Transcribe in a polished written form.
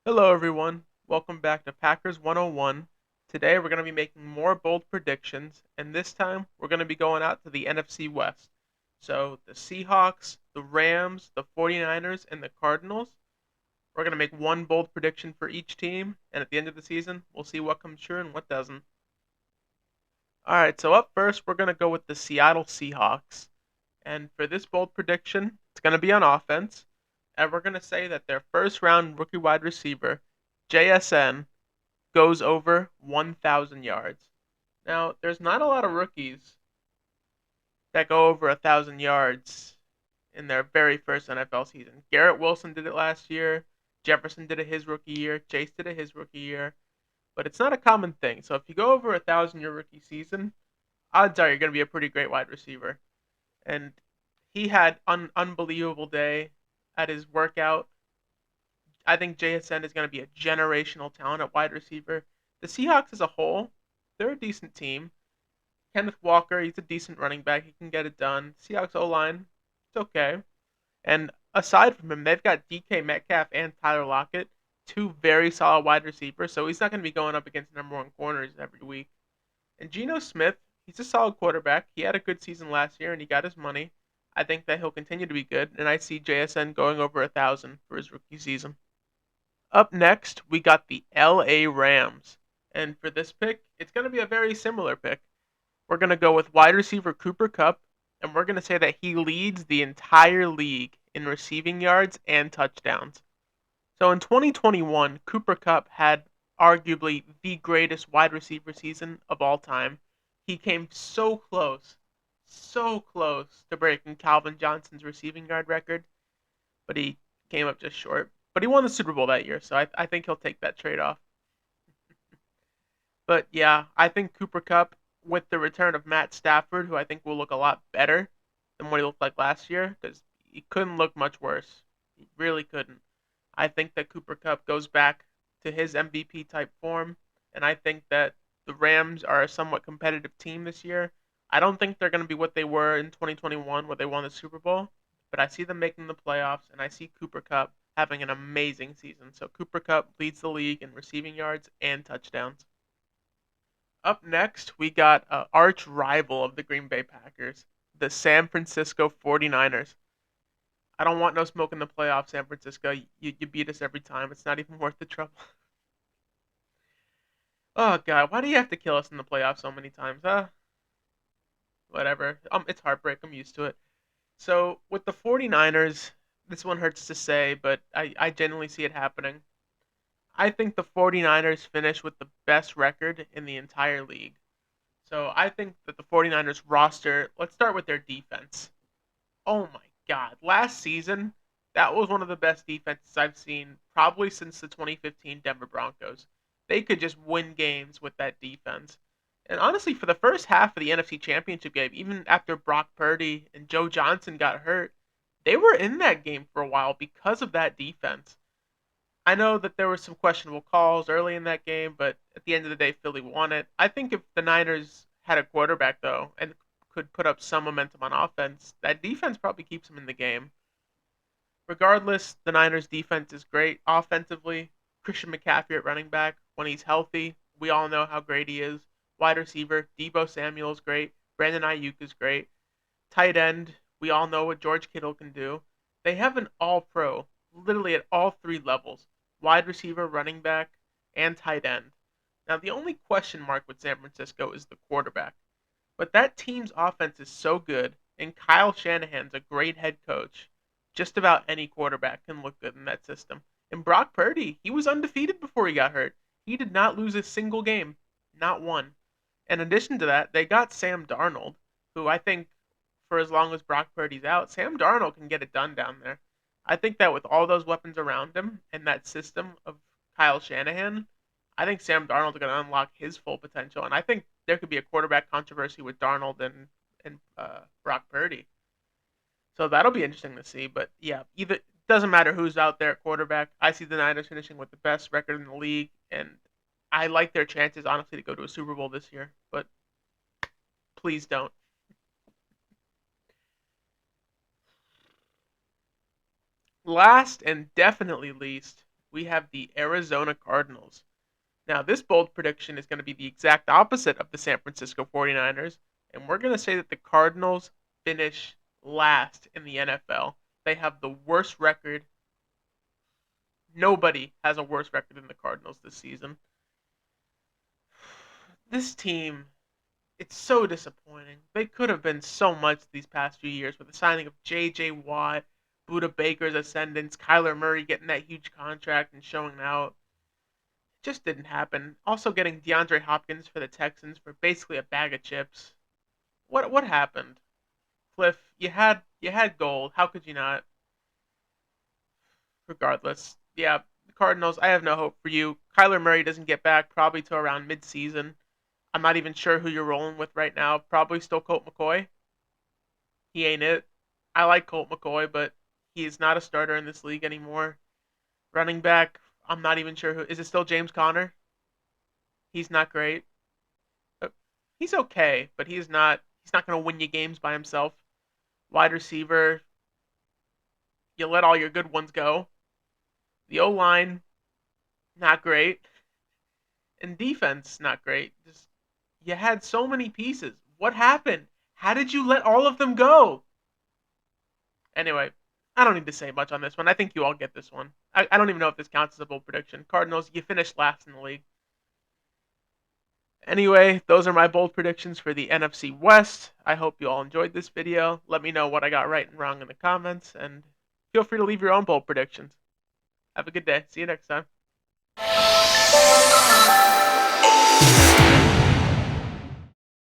Hello, everyone. Welcome back to Packers 101. Today, we're going to be making more bold predictions, and this time, we're going to be going out to the NFC West. So, the Seahawks, the Rams, the 49ers, and the Cardinals. We're going to make one bold prediction for each team, and at the end of the season, we'll see what comes true and what doesn't. All right, so up first, we're going to go with the Seattle Seahawks. And for this bold prediction, it's going to be on offense. And we're going to say that their first round rookie wide receiver, JSN, goes over 1,000 yards. Now, there's not a lot of rookies that go over 1,000 yards in their very first NFL season. Garrett Wilson did it last year. Jefferson did it his rookie year. Chase did it his rookie year. But it's not a common thing. So if you go over 1,000 your rookie season, odds are you're going to be a pretty great wide receiver. And he had an unbelievable day at his workout. I think JSN is going to be a generational talent at wide receiver. The Seahawks as a whole, they're a decent team. Kenneth Walker, he's a decent running back. He can get it done. Seahawks O line, it's okay. And aside from him, they've got DK Metcalf and Tyler Lockett, two very solid wide receivers. So he's not going to be going up against number one corners every week. And Geno Smith, he's a solid quarterback. He had a good season last year and he got his money. I think that he'll continue to be good, and I see JSN going over 1,000 for his rookie season. Up next, we got the LA Rams. And for this pick, it's going to be a very similar pick. We're going to go with wide receiver Cooper Kupp, and we're going to say that he leads the entire league in receiving yards and touchdowns. So in 2021, Cooper Kupp had arguably the greatest wide receiver season of all time. He came so close to breaking Calvin Johnson's receiving yard record, but he came up just short. But he won the Super Bowl that year, so I think he'll take that trade off. But yeah, I think Cooper Kupp, with the return of Matt Stafford, who I think will look a lot better than what he looked like last year, because he couldn't look much worse. He really couldn't. I think that Cooper Kupp goes back to his MVP type form, and I think that the Rams are a somewhat competitive team this year. I don't think they're going to be what they were in 2021 where they won the Super Bowl, but I see them making the playoffs, and I see Cooper Kupp having an amazing season. So Cooper Kupp leads the league in receiving yards and touchdowns. Up next, we got arch rival of the Green Bay Packers, the San Francisco 49ers. I don't want no smoke in the playoffs, San Francisco. You beat us every time. It's not even worth the trouble. Oh god, why do you have to kill us in the playoffs so many times? Whatever. It's heartbreak. I'm used to it. So with the 49ers, this one hurts to say, but I genuinely see it happening. I think the 49ers finish with the best record in the entire league. So I think that the 49ers roster, let's start with their defense. Oh my God. Last season, that was one of the best defenses I've seen probably since the 2015 Denver Broncos. They could just win games with that defense. And honestly, for the first half of the NFC Championship game, even after Brock Purdy and Joe Johnson got hurt, they were in that game for a while because of that defense. I know that there were some questionable calls early in that game, but at the end of the day, Philly won it. I think if the Niners had a quarterback, though, and could put up some momentum on offense, that defense probably keeps them in the game. Regardless, the Niners' defense is great offensively. Christian McCaffrey at running back, when he's healthy, we all know how great he is. Wide receiver, Debo Samuel is great. Brandon Ayuk is great. Tight end, we all know what George Kittle can do. They have an all pro, literally at all three levels: wide receiver, running back, and tight end. Now, the only question mark with San Francisco is the quarterback. But that team's offense is so good, and Kyle Shanahan's a great head coach. Just about any quarterback can look good in that system. And Brock Purdy, he was undefeated before he got hurt. He did not lose a single game, not one. In addition to that, they got Sam Darnold, who I think for as long as Brock Purdy's out, Sam Darnold can get it done down there. I think that with all those weapons around him and that system of Kyle Shanahan, I think Sam Darnold's going to unlock his full potential, and I think there could be a quarterback controversy with Darnold and Brock Purdy. So that'll be interesting to see. But yeah, either doesn't matter who's out there at quarterback. I see the Niners finishing with the best record in the league, and I like their chances honestly to go to a Super Bowl this year. But please don't. Last and definitely least, we have the Arizona Cardinals. Now, this bold prediction is going to be the exact opposite of the San Francisco 49ers, and we're going to say that the Cardinals finish last in the NFL. They have the worst record. Nobody has a worse record than the Cardinals this season. This team, it's so disappointing. They could have been so much these past few years with the signing of J.J. Watt, Buda Baker's ascendance, Kyler Murray getting that huge contract and showing out. It just didn't happen. Also getting DeAndre Hopkins for the Texans for basically a bag of chips. What happened? Cliff, you had gold. How could you not? Regardless, yeah, the Cardinals. I have no hope for you. Kyler Murray doesn't get back probably till around mid-season. I'm not even sure who you're rolling with right now. Probably still Colt McCoy. He ain't it. I like Colt McCoy, but he is not a starter in this league anymore. Running back, I'm not even sure who. Is it still James Conner? He's not great. Uh, He's okay, but he's not. He's not going to win you games by himself. Wide receiver, you let all your good ones go. The O line, not great, and defense, not great. Just you had so many pieces. What happened? How did you let all of them go? Anyway, I don't need to say much on this one. I think you all get this one. I don't even know if this counts as a bold prediction. Cardinals, you finished last in the league. Anyway, those are my bold predictions for the NFC West. I hope you all enjoyed this video. Let me know what I got right and wrong in the comments, and feel free to leave your own bold predictions. Have a good day. See you next time.